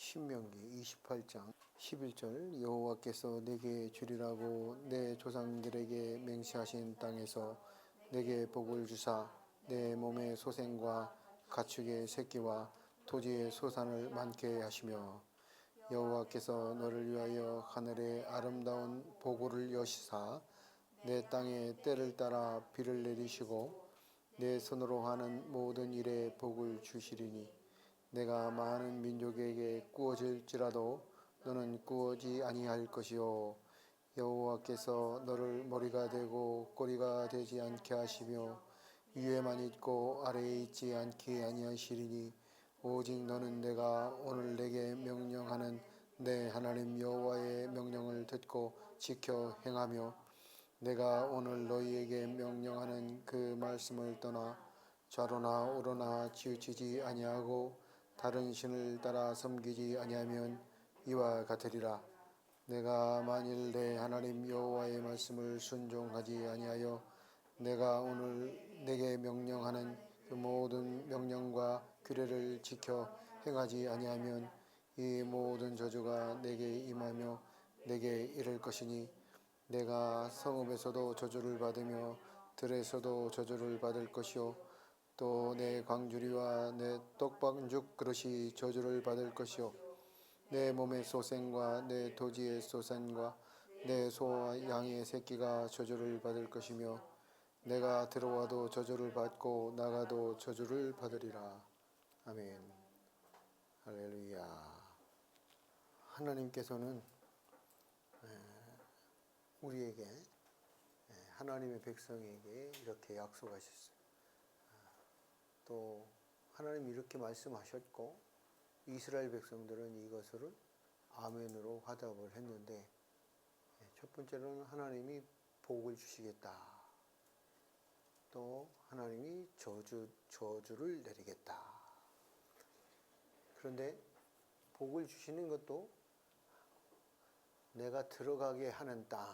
신명기 28장 11절 여호와께서 내게 주리라고 내 조상들에게 맹세하신 땅에서 내게 복을 주사 내 몸의 소생과 가축의 새끼와 토지의 소산을 많게 하시며 여호와께서 너를 위하여 하늘의 아름다운 보고를 여시사 내 땅에 때를 따라 비를 내리시고 내 손으로 하는 모든 일에 복을 주시리니 내가 많은 민족에게 꾸어질지라도 너는 꾸어지 아니할 것이요 여호와께서 너를 머리가 되고 꼬리가 되지 않게 하시며 위에만 있고 아래에 있지 않게 아니하시리니 오직 너는 내가 오늘 내게 명령하는 내 하나님 여호와의 명령을 듣고 지켜 행하며 내가 오늘 너희에게 명령하는 그 말씀을 떠나 좌로나 우로나 치우치지 아니하고 다른 신을 따라 섬기지 아니하면 이와 같으리라. 내가 만일 내 하나님 여호와의 말씀을 순종하지 아니하여 내가 오늘 내게 명령하는 그 모든 명령과 규례를 지켜 행하지 아니하면 이 모든 저주가 내게 임하며 내게 이를 것이니 내가 성읍에서도 저주를 받으며 들에서도 저주를 받을 것이요 또 내 광주리와 내 떡반죽 그릇이 저주를 받을 것이요 내 몸의 소생과 내 토지의 소산과 내 소와 양의 새끼가 저주를 받을 것이며 내가 들어와도 저주를 받고 나가도 저주를 받으리라. 아멘. 할렐루야. 하나님께서는 우리에게 하나님의 백성에게 이렇게 약속하셨어요. 또 하나님이 이렇게 말씀하셨고 이스라엘 백성들은 이것을 아멘으로 화답을 했는데 첫 번째로는 하나님이 복을 주시겠다. 또 하나님이 저주를 내리겠다. 그런데 복을 주시는 것도 내가 들어가게 하는 땅,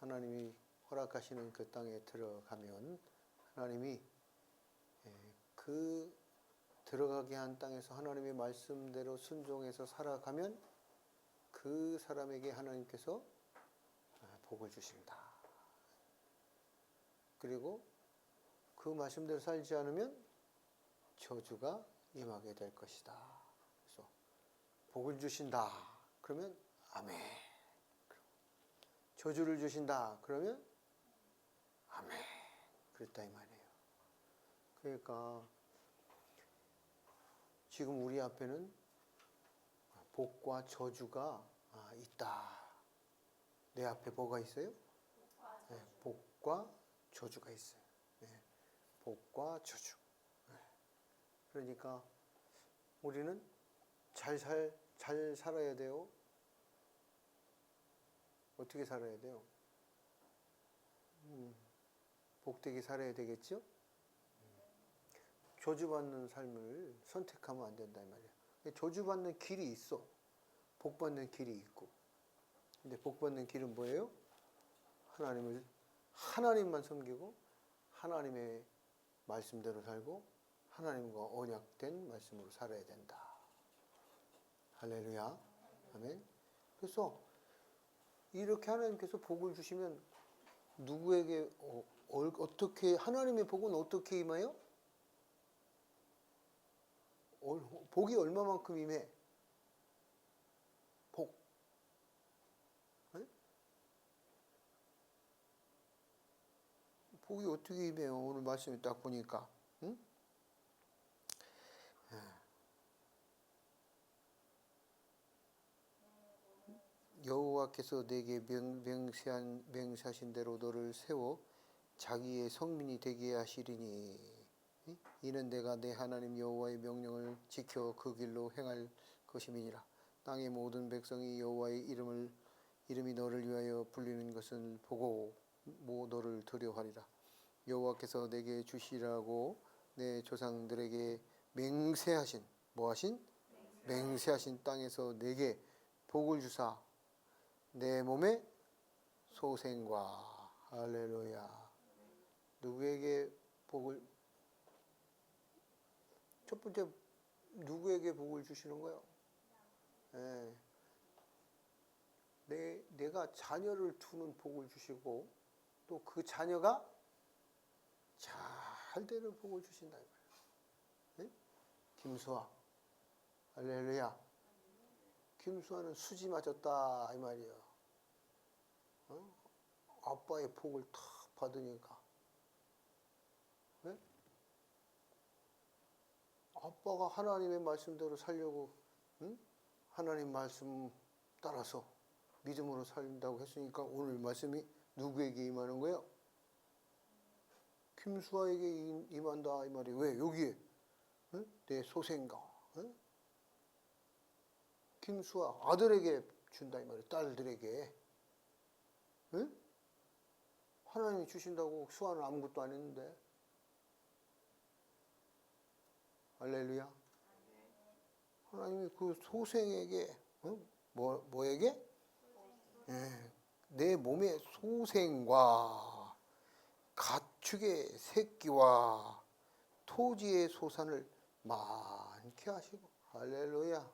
하나님이 허락하시는 그 땅에 들어가면 하나님이 그 들어가게 한 땅에서 하나님의 말씀대로 순종해서 살아가면 그 사람에게 하나님께서 복을 주신다. 그리고 그 말씀대로 살지 않으면 저주가 임하게 될 것이다. 그래서 복을 주신다. 그러면 아멘. 저주를 주신다. 그러면 아멘. 그랬다 이 말이에요. 그러니까 지금 우리 앞에는 복과 저주가 있다. 내 앞에 뭐가 있어요? 복과 저주가 있어요. 복과 저주. 그러니까 우리는 잘 살아야 돼요. 어떻게 살아야 돼요? 복되게 살아야 되겠죠? 저주받는 삶을 선택하면 안 된다 이 말이야. 저주받는 길이 있어. 복받는 길이 있고. 근데 복받는 길은 뭐예요? 하나님만 섬기고 하나님의 말씀대로 살고 하나님과 언약된 말씀으로 살아야 된다. 할렐루야. 아멘. 그래서 이렇게 하나님께서 복을 주시면 누구에게 어떻게 하나님의 복은 어떻게 임해요? 복이 얼마만큼 임해? 복. 네? 복이 어떻게 임해요? 오늘 말씀을 딱 보니까. 응? 여호와께서 내게 맹세하신 대로 너를 세워 자기의 성민이 되게 하시리니 이는 내가 내 하나님 여호와의 명령을 지켜 그 길로 행할 것임이니라. 땅의 모든 백성이 여호와의 이름이 너를 위하여 불리는 것을 보고 너를 두려워하리라. 여호와께서 내게 주시라고 내 조상들에게 맹세하신 맹세하신 땅에서 내게 복을 주사 내 몸의 소생과 할렐루야. 누구에게 첫 번째 누구에게 복을 주시는 거예요? 예. 내가 자녀를 두는 복을 주시고 또 그 자녀가 잘 되는 복을 주신다 이 말이에요. 예? 김수아, 할렐루야. 김수아는 수지 맞았다 이 말이에요. 어? 아빠의 복을 탁 받으니까. 예? 아빠가 하나님의 말씀대로 살려고, 응? 하나님 말씀 따라서 믿음으로 살린다고 했으니까 오늘 말씀이 누구에게 임하는 거예요? 김수아에게 임한다 이 말이에요. 왜? 여기에 응? 내 소생가, 응? 김수아 아들에게 준다 이 말이에요. 딸들에게. 응? 하나님이 주신다고 수아는 아무것도 안 했는데. 할렐루야. 하나님이 그 소생에게, 응? 뭐에게? 예, 내 몸의 소생과 가축의 새끼와 토지의 소산을 많게 하시고, 할렐루야.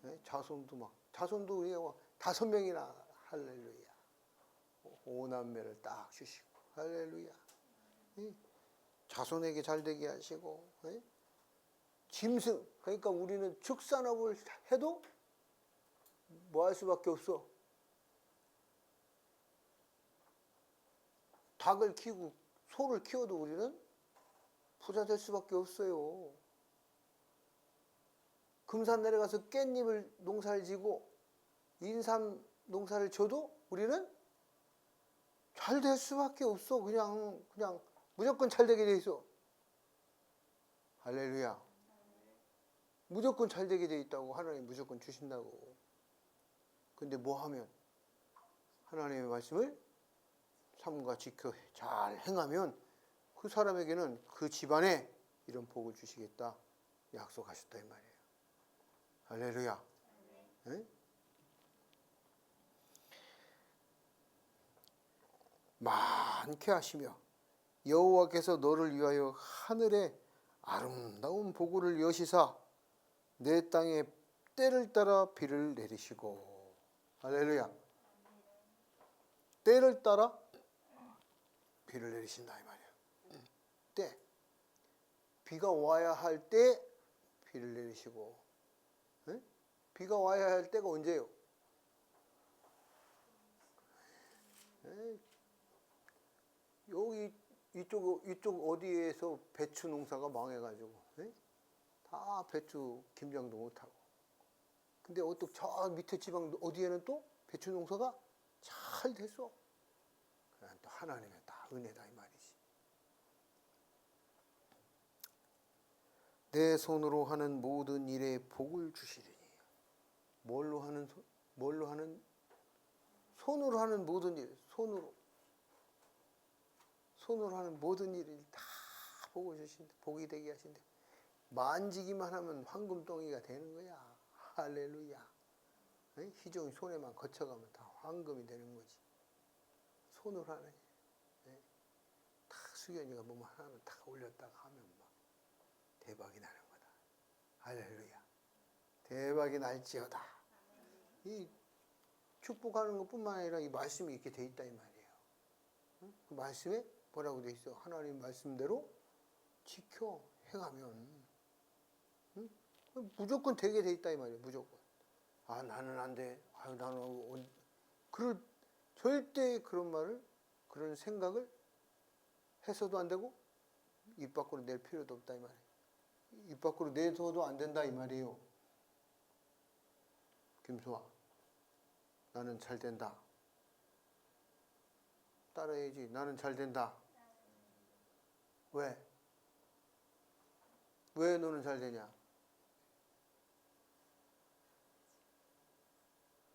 예, 자손도 우리가 5명이나, 할렐루야. 5남매를 딱 주시고, 할렐루야. 예, 자손에게 잘 되게 하시고, 예? 짐승, 그러니까 우리는 축산업을 해도 뭐 할 수밖에 없어. 닭을 키우고 소를 키워도 우리는 부자 될 수밖에 없어요. 금산 내려가서 깻잎을 농사를 지고 인삼 농사를 져도 우리는 잘 될 수밖에 없어. 그냥 무조건 잘 되게 돼 있어. 할렐루야. 무조건 잘 되게 돼 있다고. 하나님 무조건 주신다고. 근데 뭐 하면? 하나님의 말씀을 삼가 지켜 잘 행하면 그 사람에게는 그 집안에 이런 복을 주시겠다 약속하셨다 이 말이에요. 할렐루야. 네? 많게 하시며 여호와께서 너를 위하여 하늘에 아름다운 보고를 여시사 내 땅에 때를 따라 비를 내리시고. 할렐루야. 때를 따라 비를 내리신다 이 말이에요. 때. 비가 와야 할 때 비를 내리시고. 네? 비가 와야 할 때가 언제예요? 네? 여기 이쪽 어디에서 배추 농사가 망해가지고, 네? 다 배추 김장도 못하고. 근데 어떻게 저 밑에 지방 어디에는 또 배추 농사가 잘 됐어. 그냥 또 하나님의 다 은혜다 이 말이지. 내 손으로 하는 모든 일에 복을 주시리니. 뭘로 하는 손으로 하는 모든 일, 손으로 하는 모든 일을 다 복을 주신다. 복이 되게 하신다. 만지기만 하면 황금덩이가 되는 거야. 할렐루야. 희종이 손에만 거쳐가면 다 황금이 되는 거지. 손으로 하는 일. 탁 수견이가 몸 하나만 탁 올렸다가 하면 막 대박이 나는 거다. 할렐루야. 대박이 날지어다. 이 축복하는 것뿐만 아니라 이 말씀이 이렇게 돼 있다 이 말이에요. 그 말씀에 뭐라고 돼 있어? 하나님 말씀대로 지켜 행하면 무조건 되게 돼 있다 이 말이에요. 무조건. 아 나는 안 돼. 아유 나는 절대 그런 말을 그런 생각을 해서도 안 되고 입 밖으로 낼 필요도 없다 이 말이에요. 입 밖으로 내서도 안 된다 이 말이에요. 김수아, 나는 잘 된다. 따라해야지. 나는 잘 된다. 왜? 왜 너는 잘 되냐?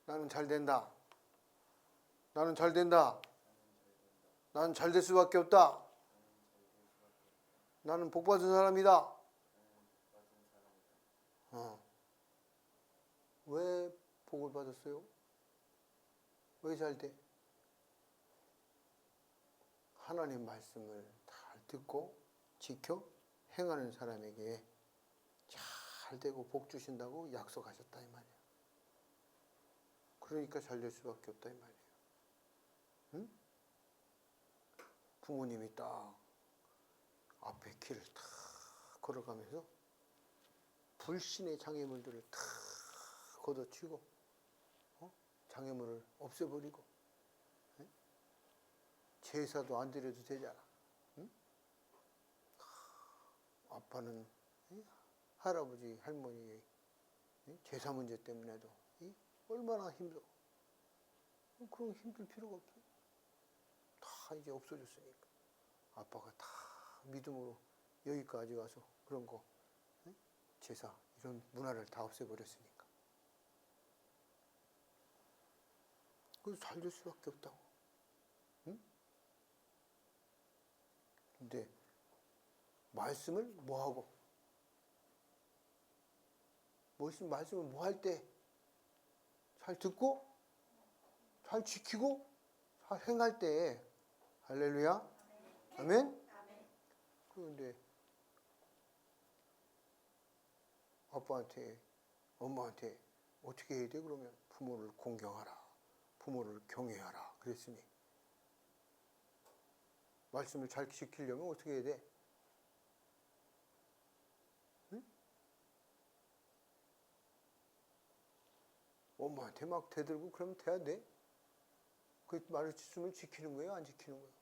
나는 잘 된다. 나는 잘 된다. 나는 잘 될 수밖에 없다. 나는 복 받은 사람이다. 왜 복을 받았어요? 왜 잘 돼? 하나님 말씀을 잘 듣고 지켜 행하는 사람에게 잘 되고 복 주신다고 약속하셨다 이 말이에요. 그러니까 잘 될 수밖에 없다 이 말이에요. 응? 부모님이 딱 앞에 길을 탁 걸어가면서 불신의 장애물들을 탁 걷어치고 장애물을 없애버리고 제사도 안 드려도 되잖아. 응? 아빠는 할아버지 할머니의 제사 문제 때문에도 얼마나 힘들어. 그런 힘들 필요가 없어. 다 이제 없어졌으니까. 아빠가 다 믿음으로 여기까지 와서 그런 거 제사 이런 문화를 다 없애버렸으니까. 그래서 잘 될 수밖에 없다고. 응? 근데 말씀을 뭐하고? 말씀을 뭐 할 때? 잘 듣고 잘 지키고 잘 행할 때. 할렐루야. 아멘. 그런데 아빠한테 엄마한테 어떻게 해야 돼? 그러면 부모를 공경하라, 부모를 경외하라 그랬으니 말씀을 잘 지키려면 어떻게 해야 돼? 응? 엄마한테 막 대들고 그러면 돼야 돼? 그 말씀을 지키는 거예요? 안 지키는 거예요?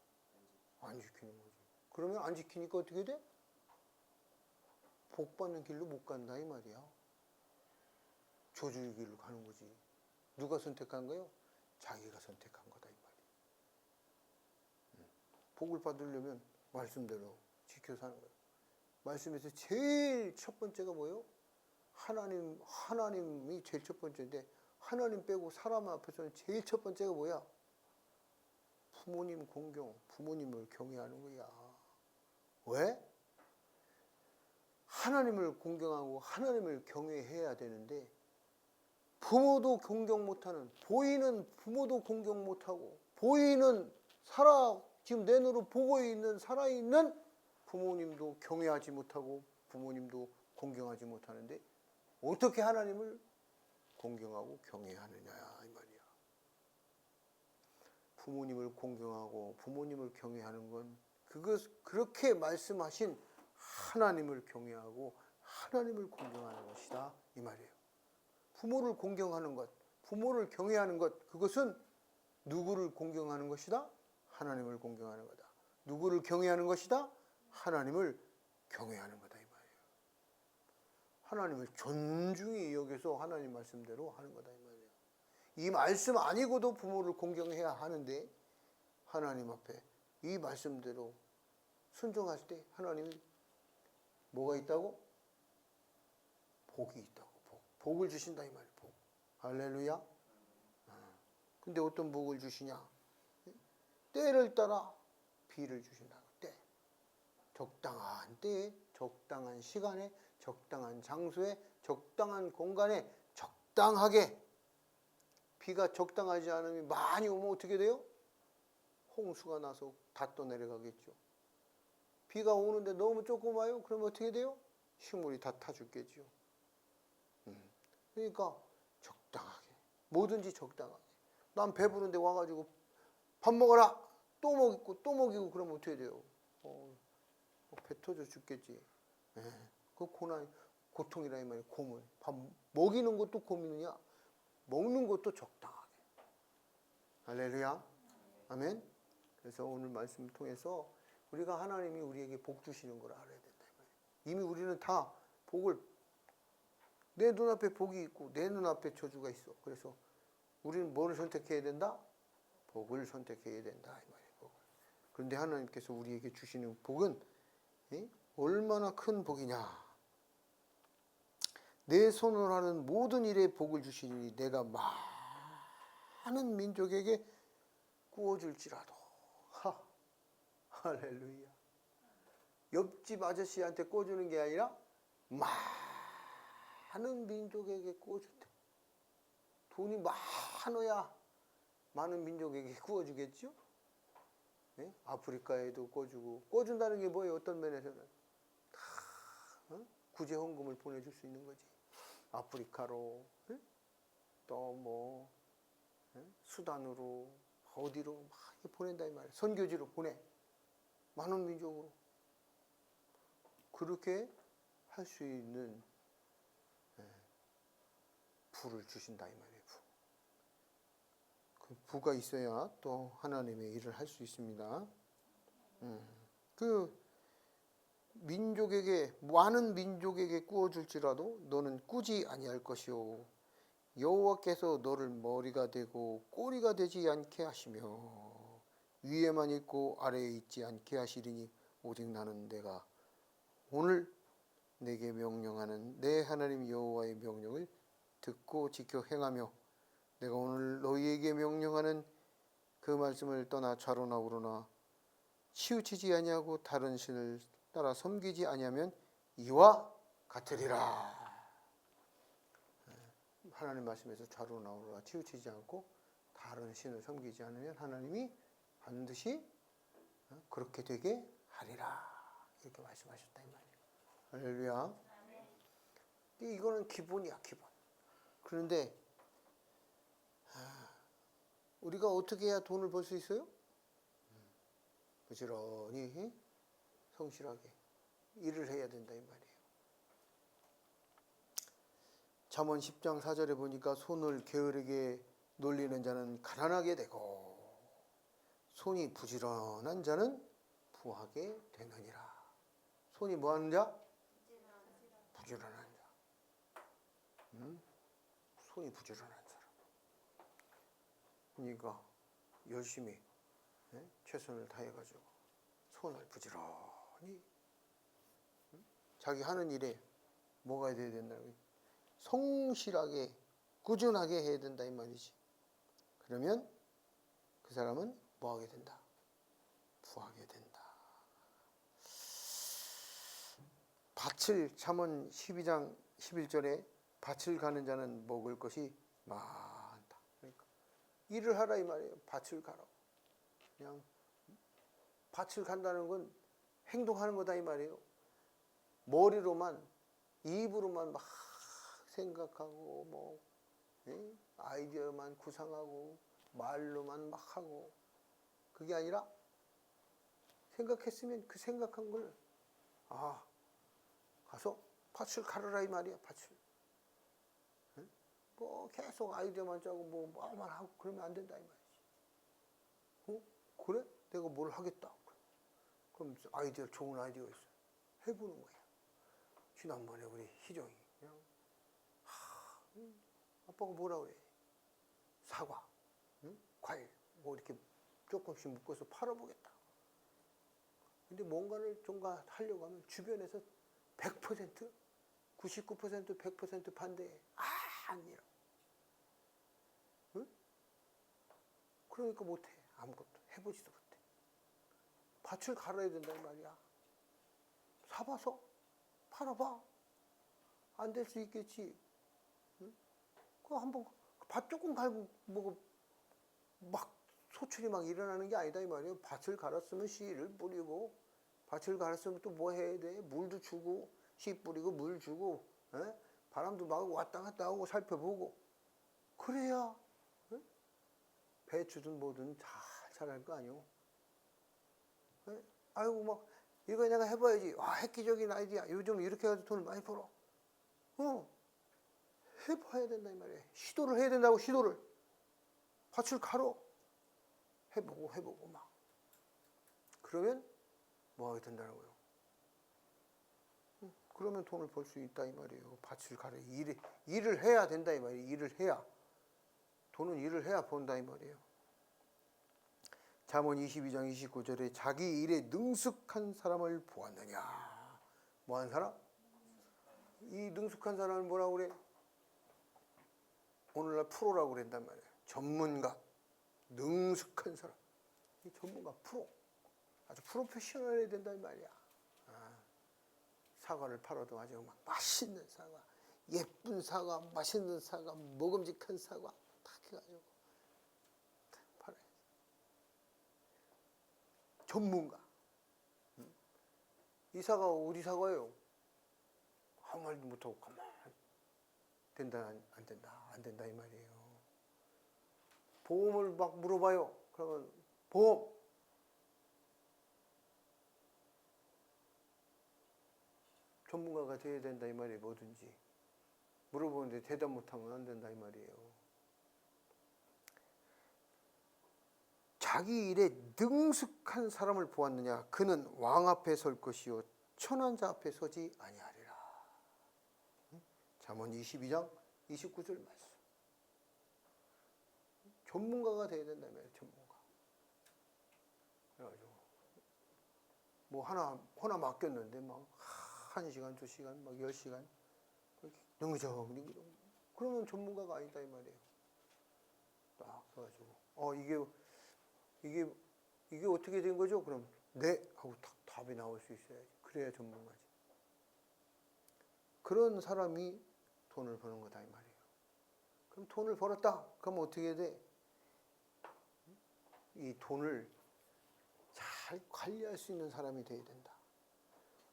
안 지키는 거지. 그러면 안 지키니까 어떻게 돼? 복 받는 길로 못 간다 이 말이야. 저주의 길로 가는 거지. 누가 선택한 거예요? 자기가 선택한 거다 이 말이야. 복을 받으려면 말씀대로 지켜 사는 거예요. 말씀에서 제일 첫 번째가 뭐예요? 하나님이 제일 첫 번째인데 하나님 빼고 사람 앞에서는 제일 첫 번째가 뭐야? 부모님 공경, 부모님을 경외하는 거야. 왜? 하나님을 공경하고 하나님을 경외해야 되는데 부모도 공경 못하는, 보이는 부모도 공경 못하고 보이는 지금 내 눈으로 보고 있는 살아있는 부모님도 경외하지 못하고 부모님도 공경하지 못하는데 어떻게 하나님을 공경하고 경외하느냐 이 말이야. 부모님을 공경하고 부모님을 경외하는 건 그렇게 말씀하신 하나님을 경외하고 하나님을 공경하는 것이다 이 말이에요. 부모를 공경하는 것, 부모를 경외하는 것, 그것은 누구를 공경하는 것이다? 하나님을 공경하는 거다. 누구를 경외하는 것이다? 하나님을 경외하는 거다 이 말이에요. 하나님을 존중히 여겨서 하나님 말씀대로 하는 거다 이 말이에요. 이 말씀 아니고도 부모를 공경해야 하는데 하나님 앞에 이 말씀대로 순종할 때 하나님이 뭐가 있다고? 복이 있다고. 복을 주신다 이 말이에요. 복. 할렐루야. 근데 어떤 복을 주시냐? 때를 따라 비를 주신다고. 때. 적당한 때에, 적당한 시간에, 적당한 장소에, 적당한 공간에 적당하게. 비가 적당하지 않으면 많이 오면 어떻게 돼요? 홍수가 나서 다 떠내려가겠죠. 비가 오는데 너무 조금 와요? 그러면 어떻게 돼요? 식물이 다 타 죽겠죠. 그러니까 적당하게. 뭐든지 적당하게. 난 배부른데 와가지고 밥 먹어라! 또 먹이고 또 먹이고 그러면 어떻게 돼요? 배 터져 죽겠지. 그 고통이라 이 말이에요. 고문. 밥 먹이는 것도 고민이냐? 먹는 것도 적당하게. 할렐루야. 아멘. 그래서 오늘 말씀을 통해서 우리가 하나님이 우리에게 복 주시는 걸 알아야 된다. 이미 우리는 다 복을 내 눈앞에 복이 있고 내 눈앞에 저주가 있어. 그래서 우리는 뭐를 선택해야 된다? 복을 선택해야 된다. 이 말이에요. 복을. 그런데 하나님께서 우리에게 주시는 복은 얼마나 큰 복이냐. 내 손으로 하는 모든 일에 복을 주시니 내가 많은 민족에게 구워줄지라도. 할렐루야. 옆집 아저씨한테 꿔주는 게 아니라 많은 민족에게 꿔준대. 돈이 많아야 많은 민족에게 구워주겠죠? 네? 아프리카에도 꿔주고. 꿔준다는 게 뭐예요? 어떤 면에서는 구제 헌금을 보내줄 수 있는 거지. 아프리카로 또 수단으로 어디로 막 보낸다 이 말이에요. 선교지로 보내. 많은 민족으로. 그렇게 할 수 있는 부를 주신다 이 말이에요. 그 부가 있어야 또 하나님의 일을 할 수 있습니다. 그 민족에게 많은 민족에게 꾸어줄지라도 너는 꾸지 아니할 것이요 여호와께서 너를 머리가 되고 꼬리가 되지 않게 하시며 위에만 있고 아래에 있지 않게 하시리니 오직 나는 내가 오늘 내게 명령하는 내 하나님 여호와의 명령을 듣고 지켜 행하며 내가 오늘 너희에게 명령하는 그 말씀을 떠나 좌로나 우로나 치우치지 아니하고 다른 신을 따라 섬기지 아니하면 이와 같으리라. 하나님 말씀에서 좌로나 우로나 치우치지 않고 다른 신을 섬기지 않으면 하나님이 반드시 그렇게 되게 하리라. 이렇게 말씀하셨다 이 말이에요. 할렐루야. 이거는 기본이야, 기본. 그런데 우리가 어떻게 해야 돈을 벌 수 있어요? 부지런히 성실하게 일을 해야 된다 이 말이에요. 잠언 10장 4절에 보니까 손을 게으르게 놀리는 자는 가난하게 되고 손이 부지런한 자는 부하게 되느니라. 손이 뭐하는 자? 부지런한 자. 손이 부지런한 사람. 그러니까 열심히 최선을 다해가지고 손을 부지런히 자기 하는 일에 뭐가 돼야 된다고? 성실하게 꾸준하게 해야 된다 이 말이지. 그러면 그 사람은 뭐하게 된다? 부하게 된다. 밭을 잠언 12장 11절에 밭을 가는 자는 먹을 것이 많다. 그러니까 일을 하라 이 말이에요. 밭을 가라. 그냥 밭을 간다는 건 행동하는 거다 이 말이에요. 머리로만 입으로만 막 생각하고 뭐 아이디어만 구상하고 말로만 막 하고 그게 아니라 생각했으면 그 생각한 걸 가서 밭을 가르라 이 말이야. 밭을. 뭐 계속 아이디어만 짜고 뭐만 하고 그러면 안 된다 이 말이지. 그래? 내가 뭘 하겠다. 그럼 좋은 아이디어 있어. 해보는 거야. 지난번에 우리 희정이 그냥 아빠가 뭐라 그래? 사과, 과일 뭐 이렇게 조금씩 묶어서 팔아보겠다. 근데 뭔가를 좀가 하려고 하면 주변에서 100%, 99%, 100% 반대해. 아니라. 응? 그러니까 못해. 아무것도. 해보지도 못해. 밭을 갈아야 된다는 말이야. 사봐서 팔아봐. 안 될 수 있겠지. 응? 그 한번 밭 조금 갈고 막 소출이 막 일어나는 게 아니다 이 말이에요. 밭을 갈았으면 씨를 뿌리고 밭을 갈았으면 또 뭐 해야 돼? 물도 주고 씨 뿌리고 물 주고 바람도 막 왔다 갔다 하고 살펴보고 그래야 배추든 뭐든 잘 자랄 거 아니오. 아이고 막 이거 내가 해봐야지. 획기적인 아이디어. 요즘 이렇게 해서 돈을 많이 벌어. 해봐야 된다 이 말이에요. 시도를 해야 된다고. 시도를. 밭을 갈어. 해보고 막. 그러면 뭐 하게 된다는 거예요. 그러면 돈을 벌 수 있다 이 말이에요. 밭을 갈아. 일을 해야 된다 이 말이에요. 일을 해야. 돈은 일을 해야 번다 이 말이에요. 잠언 22장 29절에 자기 일에 능숙한 사람을 보았느냐. 뭐한 사람? 이 능숙한 사람을 뭐라고 그래? 오늘날 프로라고 그랬단 말이에요. 전문가, 능숙한 사람. 이 전문가, 프로. 아주 프로페셔널해야 된단 말이야. 사과를 팔아도 아주 막 맛있는 사과, 예쁜 사과, 맛있는 사과, 먹음직한 사과 다 해가지고 팔아야지. 전문가. 이 사과 어디 사과예요? 아무 말도 못하고 가만히 된다 안 된다 안 된다 이 말이에요. 보험을 막 물어봐요. 그러면 보험. 전문가가 돼야 된다 이 말이에요. 뭐든지. 물어보는데 대답 못하면 안 된다 이 말이에요. 자기 일에 능숙한 사람을 보았느냐. 그는 왕 앞에 설 것이요 천한 자 앞에 서지 아니하리라. 잠언 22장 29절 말씀. 전문가가 돼야 된다 이 말이에요. 전문가. 그래가지고 뭐 하나 맡겼는데 막 1시간, 2시간, 막 10시간 능정 그러면 전문가가 아니다 이 말이에요. 딱 해가지고 이게 어떻게 된 거죠? 그럼 네 하고 딱 답이 나올 수 있어야지. 그래야 전문가지. 그런 사람이 돈을 버는 거다 이 말이에요. 그럼 돈을 벌었다. 그럼 어떻게 돼? 이 돈을 잘 관리할 수 있는 사람이 돼야 된다.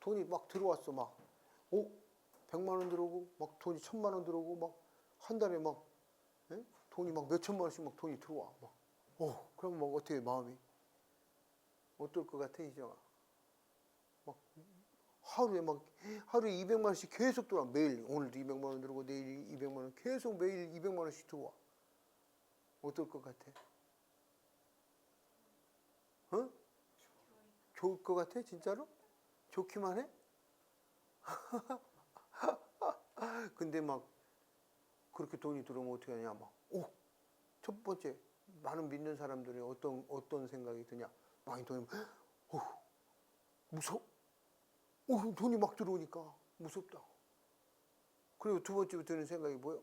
돈이 막 들어왔어. 막 100만 원 들어오고 막 돈이 1000만 원 들어오고 막 한 달에 막 돈이 막 몇천만 원씩 막 돈이 들어와. 막 그럼 막 어떻게 마음이 어떨 것 같아 이정아? 막 하루에 200만 원씩 계속 들어와. 매일 오늘도 200만 원 들어오고 내일 200만 원 계속 매일 200만 원씩 들어와. 어떨 것 같아? 어? 좋을 것 같아 진짜로? 좋기만 해? 근데 막 그렇게 돈이 들어오면 어떻게 하냐? 첫 번째 나는 믿는 사람들이 어떤 생각이 드냐? 많이 돈이 무서워. 돈이 막 들어오니까 무섭다고. 그리고 두 번째 드는 생각이 뭐예요?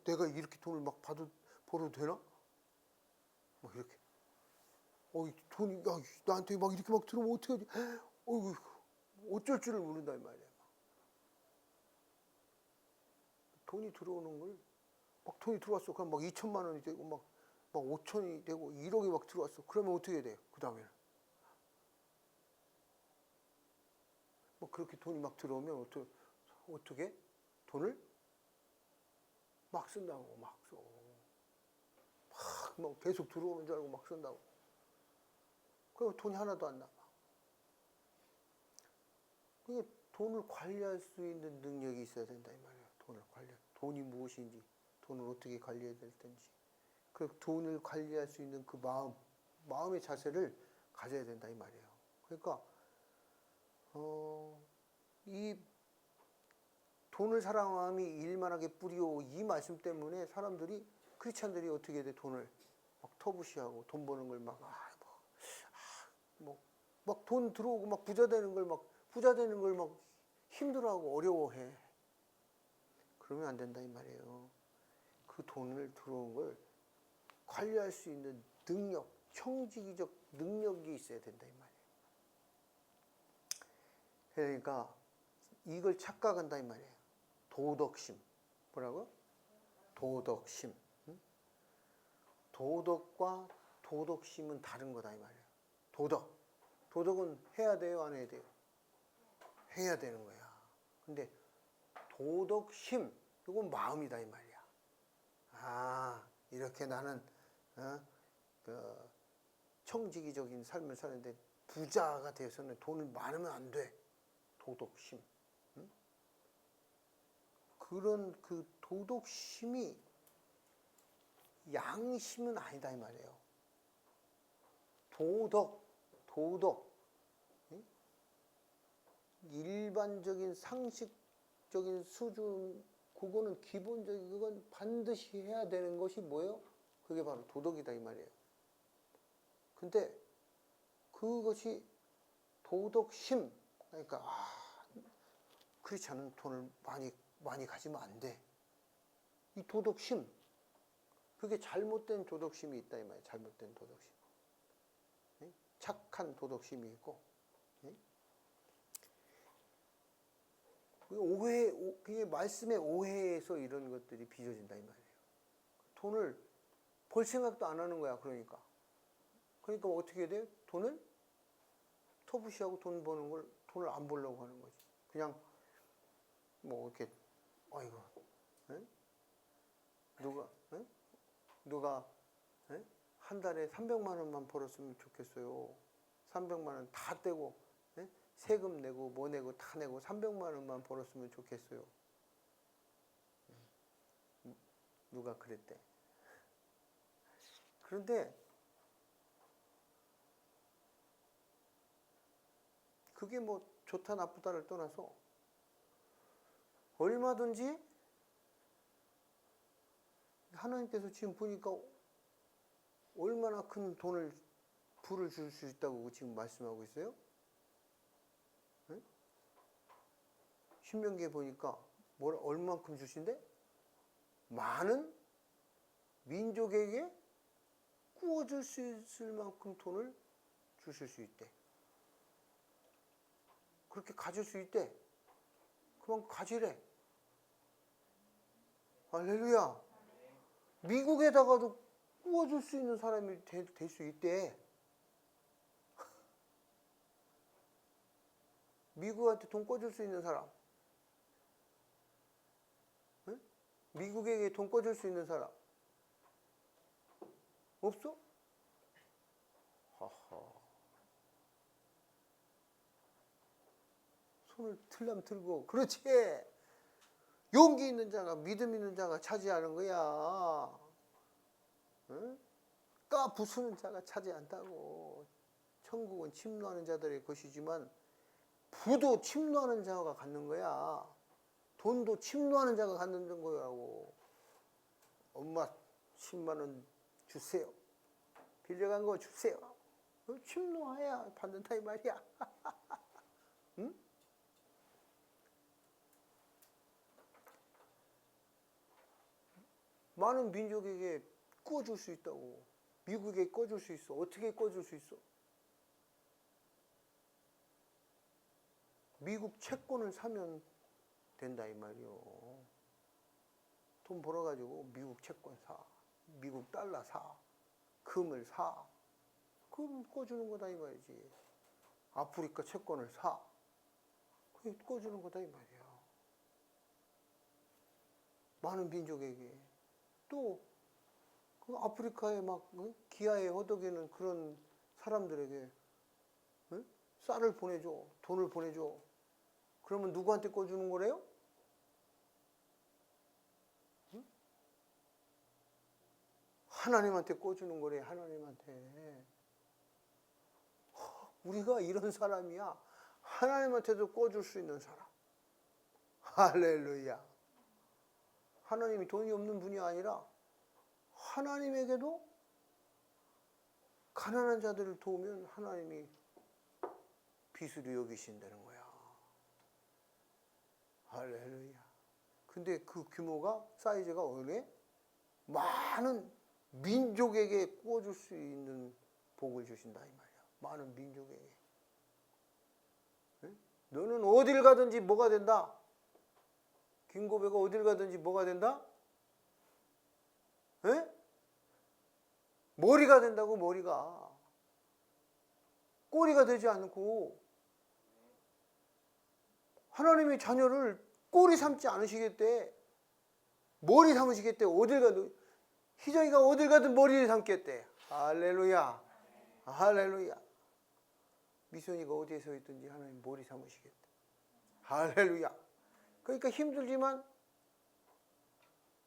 내가 이렇게 돈을 막 벌어도 되나? 뭐 이렇게. 돈이 나한테 막 이렇게 막 들어오면 어떻게 하지? 어쩔 줄을 모른다 이 말이야. 돈이 들어오는 걸 막 돈이 들어왔어. 그럼 막 2천만 원이 되고 막 5천이 되고 1억이 막 들어왔어. 그러면 어떻게 돼? 그 다음에는 뭐 그렇게 돈이 막 들어오면 어떻게 돈을 막 쓴다고 막 써. 막 계속 들어오는 줄 알고 막 쓴다고. 그럼 돈이 하나도 안 남아. 그게 돈을 관리할 수 있는 능력이 있어야 된다 이 말이에요. 돈이 무엇인지, 돈을 어떻게 관리해야 될 텐지. 그 돈을 관리할 수 있는 그 마음의 자세를 가져야 된다 이 말이에요. 그러니까 이 돈을 사랑함이 일만하게 뿌리오 이 말씀 때문에 크리스찬들이 어떻게 돼? 돈을 막 터부시하고 돈 버는 걸 막 돈 들어오고 막 부자 되는 걸 막 힘들어하고 어려워해. 그러면 안 된다 이 말이에요. 그 돈을 들어온 걸 관리할 수 있는 능력, 청지기적 능력이 있어야 된다 이 말이에요. 그러니까 이걸 착각한다 이 말이에요. 도덕심. 뭐라고? 도덕심. 도덕과 도덕심은 다른 거다 이 말이에요. 도덕은 해야 돼요, 안 해야 돼요? 해야 되는 거야. 근데 도덕심, 이건 마음이다 이 말이야. 이렇게 나는 청지기적인 삶을 사는데 부자가 되어서는 돈을 많으면 안 돼. 도덕심. 그런 그 도덕심이 양심은 아니다 이 말이에요. 도덕. 일반적인 상식적인 수준, 그거는 기본적인, 그건 반드시 해야 되는 것이 뭐예요? 그게 바로 도덕이다 이 말이에요. 근데 그것이 도덕심, 그러니까 그렇지 않은 돈을 많이 가지면 안 돼. 이 도덕심, 그게 잘못된 도덕심이 있다 이 말이에요. 잘못된 도덕심. 착한 도덕심이 있고, 그게 말씀의 오해에서 이런 것들이 빚어진다 이 말이에요. 돈을 벌 생각도 안 하는 거야. 그러니까 어떻게 돼? 돈을 터부시하고 돈을 안 벌려고 하는 거지. 그냥 이렇게 누가 누가 한 달에 300만 원만 벌었으면 좋겠어요. 300만 원 다 떼고 세금 내고 뭐 내고 다 내고 300만 원만 벌었으면 좋겠어요. 누가 그랬대. 그런데 그게 뭐 좋다 나쁘다를 떠나서 얼마든지 하나님께서 지금 보니까 얼마나 큰 돈을 부를 줄 수 있다고 지금 말씀하고 있어요. 네? 신명기에 보니까 얼마만큼 주신대? 많은 민족에게 구워줄 수 있을 만큼 돈을 주실 수 있대. 그렇게 가질 수 있대. 그만 가지래. 할렐루야. 미국에다가도 구워줄 수 있는 사람이 될 수 있대. 미국한테 돈 꿔줄 수 있는 사람. 응? 미국에게 돈 꿔줄 수 있는 사람. 없어? 하하. 손을 들라면 들고. 그렇지. 용기 있는 자가, 믿음 있는 자가 차지하는 거야. 응? 까 부수는 자가 차지한다고. 천국은 침노하는 자들의 것이지만 부도 침노하는 자가 갖는 거야. 돈도 침노하는 자가 갖는 거라고. 엄마 10만 원 주세요. 빌려간 거 주세요. 침노해야 받는다 이 말이야. 응? 많은 민족에게 꿔줄 수 있다고. 미국에 꿔줄 수 있어. 어떻게 꿔줄 수 있어? 미국 채권을 사면 된다 이 말이요. 돈 벌어가지고 미국 채권 사. 미국 달러 사. 금을 사. 그럼 꿔주는 거다 이 말이지. 아프리카 채권을 사. 그게 꿔주는 거다 이 말이야. 많은 민족에게. 또 그 아프리카에 막 기아에 허덕이는 그런 사람들에게 쌀을 보내줘. 돈을 보내줘. 그러면 누구한테 꿔주는 거래요? 응? 하나님한테 꿔주는 거래. 하나님한테. 우리가 이런 사람이야. 하나님한테도 꿔줄 수 있는 사람. 할렐루야. 하나님이 돈이 없는 분이 아니라 하나님에게도 가난한 자들을 도우면 하나님이 비수로 여기신다는 거야. 할렐루야. 근데 그 규모가, 사이즈가 어느 많은 민족에게 구워줄 수 있는 복을 주신다 이 말이야. 많은 민족에게. 너는 어딜 가든지 뭐가 된다? 김고배가 어딜 가든지 뭐가 된다? 에? 머리가 된다고. 머리가. 꼬리가 되지 않고 하나님의 자녀를 꼬리 삼지 않으시겠대. 머리 삼으시겠대. 어딜 가든. 희정이가 어딜 가든 머리를 삼겠대. 할렐루야. 할렐루야. 미선이가 어디에 서 있든지 하나님 머리 삼으시겠대. 할렐루야. 그러니까 힘들지만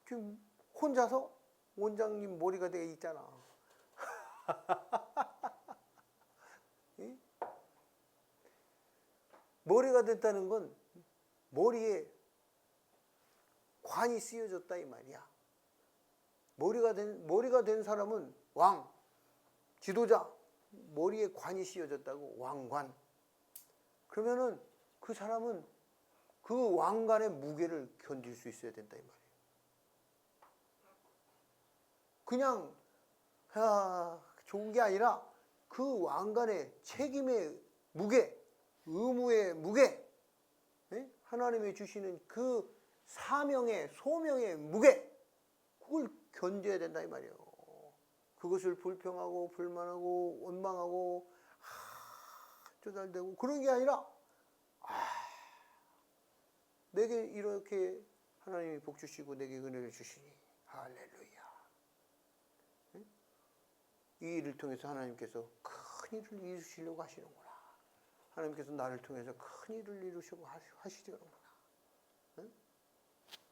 지금 혼자서 원장님 머리가 되어 있잖아. 머리가 됐다는 건 머리에 관이 씌워졌다 이 말이야. 머리가 된 사람은 왕, 지도자, 머리에 관이 씌워졌다고. 왕관. 그러면은 그 사람은 그 왕관의 무게를 견딜 수 있어야 된다 이 말이야. 그냥 좋은 게 아니라 그 왕관의 책임의 무게, 의무의 무게, 하나님이 주시는 그 사명의, 소명의 무게, 그걸 견뎌야 된다 이 말이에요. 그것을 불평하고 불만하고 원망하고 쪼달대고 그런 게 아니라 내게 이렇게 하나님이 복 주시고 내게 은혜를 주시니 할렐루야. 이 일을 통해서 하나님께서 큰 일을 이루시려고 하시는구나. 하나님께서 나를 통해서 큰 일을 이루시려고 하시려구나. 응?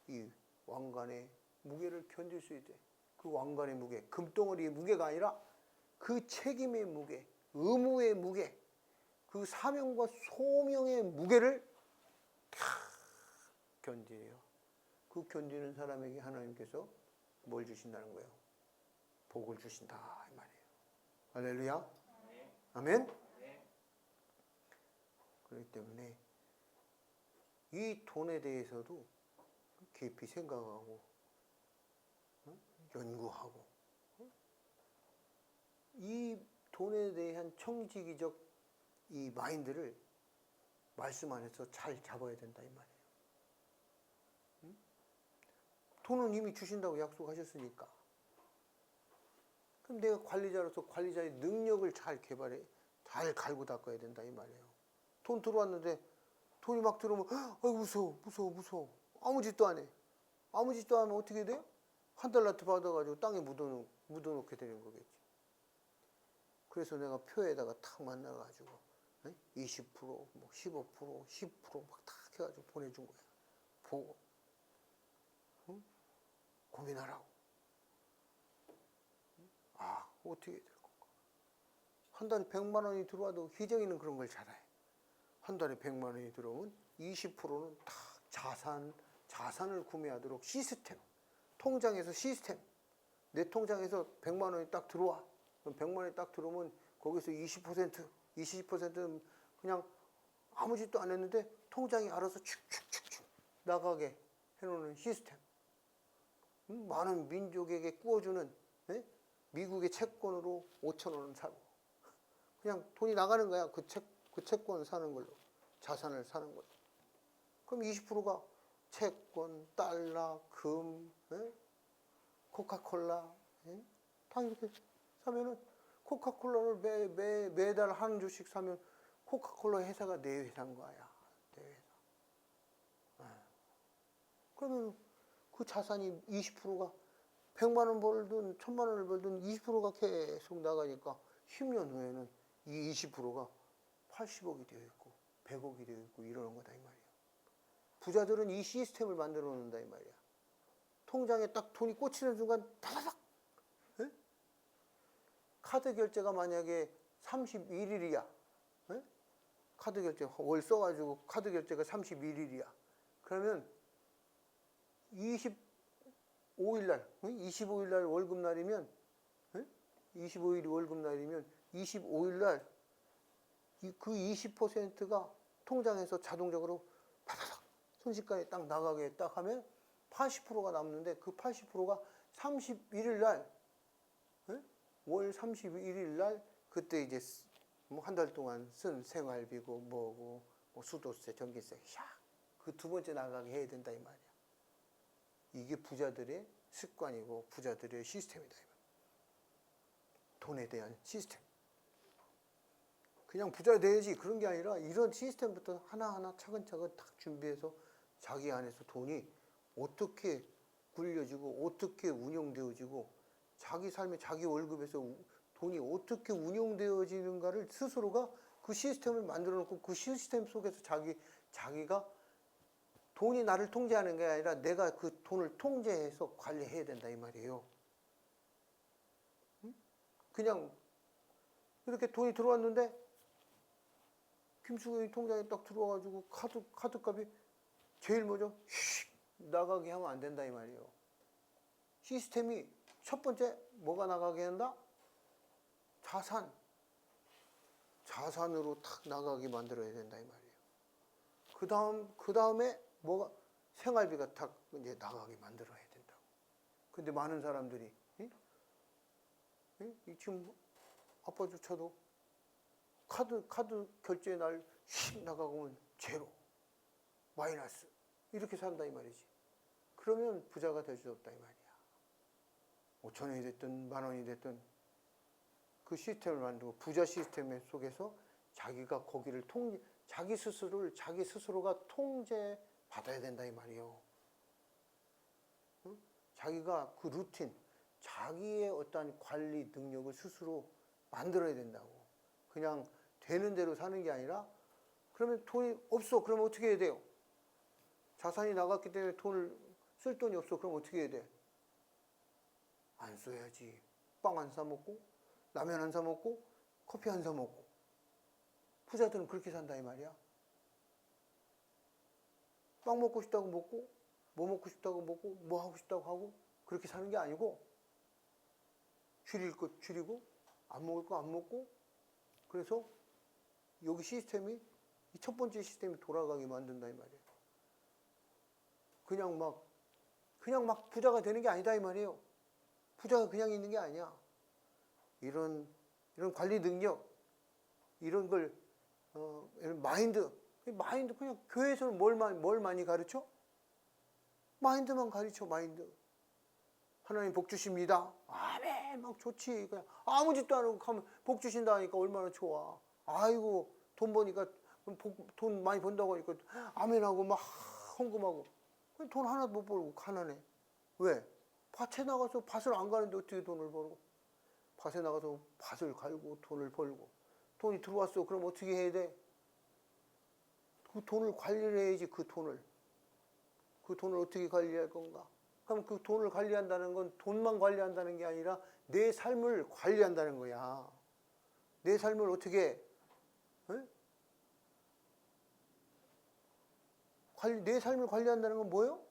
이 왕관의 무게를 견딜 수 있대. 그 왕관의 무게, 금덩어리의 무게가 아니라 그 책임의 무게, 의무의 무게, 그 사명과 소명의 무게를 견디요. 그 견디는 사람에게 하나님께서 뭘 주신다는 거예요? 복을 주신다 이 말이에요. 할렐루야. 네. 아멘. 네. 그렇기 때문에 이 돈에 대해서도 깊이 생각하고 연구하고 이 돈에 대한 청지기적 이 마인드를 말씀 안에서 잘 잡아야 된다 이 말이에요. 돈은 이미 주신다고 약속하셨으니까. 그럼 내가 관리자로서 관리자의 능력을 잘 개발해, 잘 갈고 닦아야 된다 이 말이에요. 돈 들어왔는데 돈이 막 들어오면 아이고 무서워. 아무 짓도 안 해. 아무 짓도 안 하면 어떻게 돼? 한 달러트 받아가지고 땅에 묻어놓게 되는 거겠지. 그래서 내가 표에다가 탁 만나가지고 20%, 뭐 15%, 10% 막 탁 해가지고 보내준 거야. 보고 고민하라고. 어떻게 해야 될 건가? 한 달에 100만 원이 들어와도 희정이는 그런 걸 잘 해. 한 달에 100만 원이 들어오면 20%는 다 자산을 구매하도록 시스템, 통장에서 시스템. 내 통장에서 100만 원이 딱 들어와. 그럼 100만 원이 딱 들어오면 거기서 20%는 그냥 아무 짓도 안 했는데 통장이 알아서 축축축축 나가게 해놓는 시스템. 많은 민족에게 꾸어주는 미국의 채권으로 5천 원을 사고 그냥 돈이 나가는 거야. 그 채권 사는 걸로 자산을 사는 걸로. 그럼 20%가 채권, 달러, 금, 코카콜라 다 이렇게 사면은 코카콜라를 매달 한 주씩 사면 코카콜라 회사가 내 회사인 거야. 내 회사. 그러면 그 자산이 20%가 100만 원 벌든 1000만 원을 벌든 20%가 계속 나가니까 10년 후에는 이 20%가 80억이 되어 있고 100억이 되어 있고 이러는 거다 이 말이야. 부자들은 이 시스템을 만들어 놓는다 이 말이야. 통장에 딱 돈이 꽂히는 순간 다다닥. 카드 결제가 만약에 31일이야. 카드 결제 월 써가지고 카드 결제가 31일이야. 그러면 25일 날, 25일 날 월급날이면 25일이 월급날이면 25일 날 그 20%가 통장에서 자동적으로 파다닥 순식간에 딱 나가게 딱 하면 80%가 남는데 그 80%가 31일 날 월 31일 날 그때 이제 뭐 한 달 동안 쓴 생활비고 뭐고 뭐 수도세, 전기세 그 두 번째 나가게 해야 된다 이 말이야. 이게 부자들의 습관이고 부자들의 시스템이다. 돈에 대한 시스템. 그냥 부자 돼야지 그런 게 아니라 이런 시스템부터 하나하나 차근차근 딱 준비해서 자기 안에서 돈이 어떻게 굴려지고 어떻게 운영되어지고 자기 삶에 자기 월급에서 돈이 어떻게 운영되어지는가를 스스로가 그 시스템을 만들어 놓고 그 시스템 속에서 자기가 돈이 나를 통제하는 게 아니라 내가 그 돈을 통제해서 관리해야 된다 이 말이에요. 그냥 이렇게 돈이 들어왔는데 김수근이 통장에 딱 들어와가지고 카드값이 제일 먼저 휙 나가게 하면 안 된다 이 말이에요. 시스템이 첫 번째 뭐가 나가게 한다? 자산으로 탁 나가게 만들어야 된다 이 말이에요. 그 다음에 뭐가 생활비가 탁 이제 나가게 만들어야 된다고. 근데 많은 사람들이 지금 아빠조차도 카드 결제 날 휙 나가고 제로, 마이너스 이렇게 산다 이 말이지. 그러면 부자가 될 수 없다 이 말이야. 5천 원이 됐든 만 원이 됐든 그 시스템을 만들고 부자 시스템 속에서 자기가 거기를 자기 스스로가 통제받아야 된다 이 말이에요. 자기가 그 루틴, 자기의 어떤 관리 능력을 스스로 만들어야 된다고. 그냥 되는 대로 사는 게 아니라, 그러면 돈이 없어. 그러면 어떻게 해야 돼요? 자산이 나갔기 때문에 돈을 쓸 돈이 없어. 그럼 어떻게 해야 돼? 안 써야지. 빵 안 사 먹고, 라면 안 사 먹고, 커피 안 사 먹고. 부자들은 그렇게 산다 이 말이야. 빵 먹고 싶다고 먹고, 뭐 먹고 싶다고 먹고, 뭐 하고 싶다고 하고, 그렇게 사는 게 아니고, 줄일 것 줄이고, 안 먹을 거 안 먹고, 그래서 여기 시스템이, 이 첫 번째 시스템이 돌아가게 만든다 이 말이에요. 그냥 막 부자가 되는 게 아니다 이 말이에요. 부자가 그냥 있는 게 아니야. 이런 관리 능력, 이런 걸, 이런 마인드 그냥 교회에서는 뭘 많이 가르쳐? 마인드만 가르쳐, 마인드. 하나님 복 주십니다. 아멘, 막 좋지. 그냥 아무 짓도 안 하고 가면 복 주신다 하니까 얼마나 좋아. 아이고, 돈 버니까, 돈 많이 번다고 하니까 아멘하고 막 헌금하고. 돈 하나도 못 벌고 가난해. 왜? 밭에 나가서 밭을 안 가는데 어떻게 돈을 벌어? 밭에 나가서 밭을 갈고 돈을 벌고. 돈이 들어왔어. 그럼 어떻게 해야 돼? 그 돈을 관리를 해야지, 그 돈을. 그 돈을 어떻게 관리할 건가? 그럼 그 돈을 관리한다는 건 돈만 관리한다는 게 아니라 내 삶을 관리한다는 거야. 내 삶을 어떻게, 에? 내 삶을 관리한다는 건 뭐예요?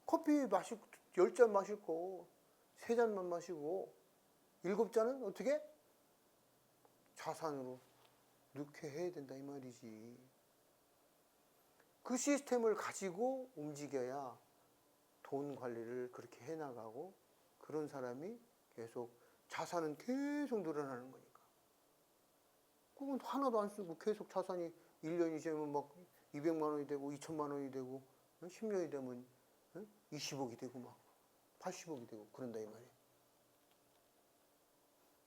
커피 마시고, 10잔 마시고, 3잔만 마시고, 7잔은 어떻게? 자산으로 넣게 해야 된다, 이 말이지. 그 시스템을 가지고 움직여야 돈 관리를 그렇게 해나가고, 그런 사람이 계속 자산은 계속 늘어나는 거니까. 그건 하나도 안 쓰고 계속 자산이 1년이 되면 막 200만 원이 되고 2천만 원이 되고 10년이 되면 20억이 되고 막 80억이 되고 그런다 이 말이에요.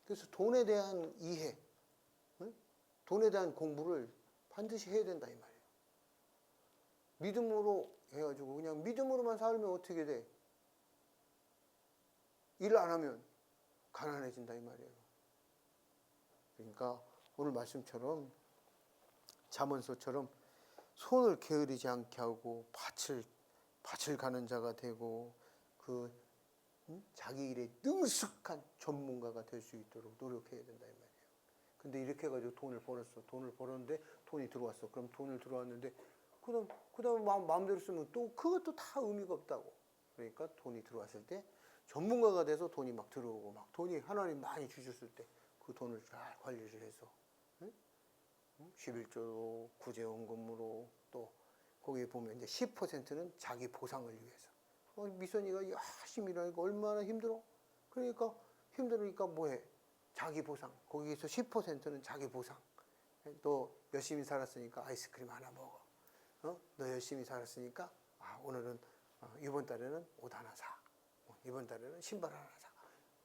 그래서 돈에 대한 이해, 돈에 대한 공부를 반드시 해야 된다 이 말이에요. 믿음으로 해가지고 그냥 믿음으로만 살면 어떻게 돼? 일 안 하면 가난해진다 이 말이에요. 그러니까 오늘 말씀처럼, 잠언서처럼 손을 게으르지 않게 하고 밭을 가는 자가 되고, 자기 일에 능숙한 전문가가 될 수 있도록 노력해야 된다 이 말이에요. 근데 이렇게 해가지고 돈을 벌었는데 돈이 들어왔어. 그럼 돈을 들어왔는데 그다음 마음대로 쓰면 또 그것도 다 의미가 없다고. 그러니까 돈이 들어왔을 때 전문가가 돼서 돈이 막 들어오고, 막 돈이 하나님 많이 주셨을 때 그 돈을 잘 관리를 해서 11조로 구제원금으로, 또 거기에 보면 이제 10%는 자기 보상을 위해서. 미선이가 열심히 일하니까 얼마나 힘들어? 그러니까 힘들으니까 뭐해? 자기 보상. 거기에서 10%는 자기 보상. 너 열심히 살았으니까 아이스크림 하나 먹어. 너 열심히 살았으니까 오늘은 이번 달에는 옷 하나 사. 이번 달에는 신발 하나 사.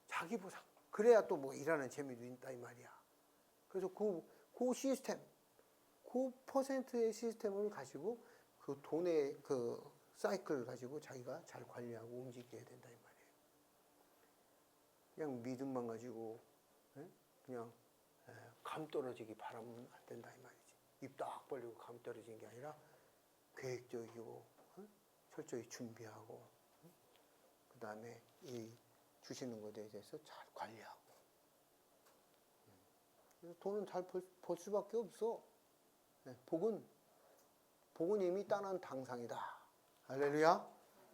자기 보상. 그래야 또 뭐 일하는 재미도 있다 이 말이야. 그래서 그 시스템, 그 퍼센트의 시스템을 가지고 그 돈의 그 사이클을 가지고 자기가 잘 관리하고 움직여야 된다 이 말이에요. 그냥 믿음만 가지고 그냥 감 떨어지기 바라면 안 된다 이 말이지. 입 딱 벌리고 감 떨어지는 게 아니라 계획적이고 철저히 준비하고, 그 다음에 이 주시는 것에 대해서 잘 관리하고. 돈은 잘 벌 수밖에 없어. 복은 이미 따는 당상이다. 할렐루야.